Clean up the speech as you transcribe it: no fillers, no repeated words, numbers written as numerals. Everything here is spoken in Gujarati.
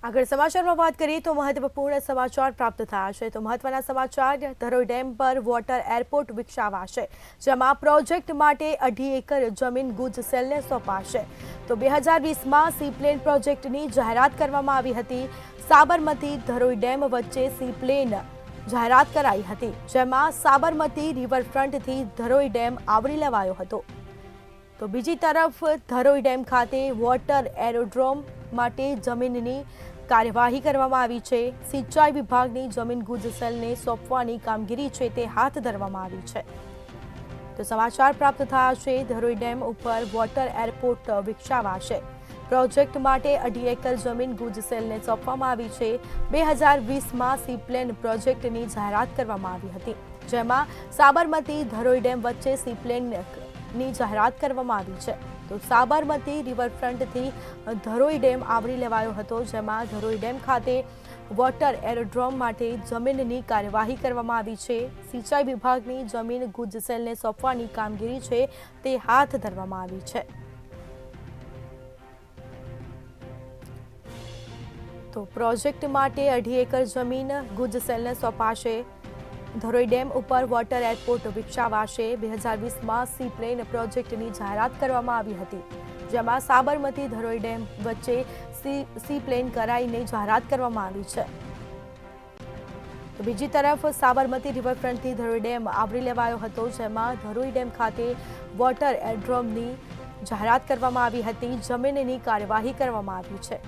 આગળ સમાચારમાં વાત કરીએ તો મહત્વપૂર્ણ સમાચાર પ્રાપ્ત થયા છે તો મહત્વના સમાચાર ધરોઈ ડેમ પર વોટર એરપોર્ટ વિકસાવાશે જેમાં પ્રોજેક્ટ માટે 2.5 એકર જમીન ગુજ સેલને સોંપાશે તો 2020માં સીપ્લેન પ્રોજેક્ટની જાહેરાત કરવામાં આવી હતી સાબરમતી ધરોઈ ડેમ વચ્ચે સીપ્લેન જાહેરાત કરાઈ હતી જેમાં સાબરમતી રિવરફ્રન્ટથી ધરોઈ ડેમ આવરી લેવાયો હતો તો બીજી તરફ ધરોઈ ડેમ ખાતે વોટર એરોડ્રોમ માટે જમીનની કાર્યવાહી કરવામાં આવી છે સિંચાઈ વિભાગની જમીન ગુજ સેલને સોંપવાની કામગીરી છે તે હાથ ધરવામાં આવી છે તો સમાચાર પ્રાપ્ત થયા છે ધરોઈ ડેમ ઉપર વોટર એરપોર્ટ વિકસાવાશે પ્રોજેક્ટ માટે 2.5 એકર જમીન ગુજ સેલને સોંપવામાં આવી છે 2020માં સીપ્લેન પ્રોજેક્ટની જાહેરાત કરવામાં આવી હતી જેમાં સાબરમતી ધરોઈ ડેમ વચ્ચે સીપ્લેનની જાહેરાત કરવામાં આવી છે તો સાબરમતી રિવરફ્રન્ટથી ધરોઈ ડેમ આવરી લેવાયો હતો જેમાં ધરોઈ ડેમ ખાતે વોટર એરોડ્રોમ માટે જમીનની કાર્યવાહી કરવામાં આવી છે સિંચાઈ વિભાગની જમીન ગુજ સેલને સોંપવાની કામગીરી છે તે હાથ ધરવામાં આવી છે તો પ્રોજેક્ટ માટે 2.5 એકર જમીન ગુજ સેલને સોંપાશે ધરોઈ ડેમ ઉપર વોટર એરપોર્ટ વિકસાવાશે 2020માં સીપ્લેન પ્રોજેક્ટની જાહેરાત કરવામાં આવી હતી જેમાં સાબરમતી ધરોઈ ડેમ વચ્ચે સીપ્લેન કરાઈને જાહેરાત કરવામાં આવી છે તો બીજી તરફ સાબરમતી રિવરફ્રન્ટથી ધરોઈ ડેમ આવરી લેવાયો હતો જેમાં ધરોઈ ડેમ ખાતે વોટર એરોડ્રોમની જાહેરાત કરવામાં આવી હતી જમીનની કાર્યવાહી કરવામાં આવી છે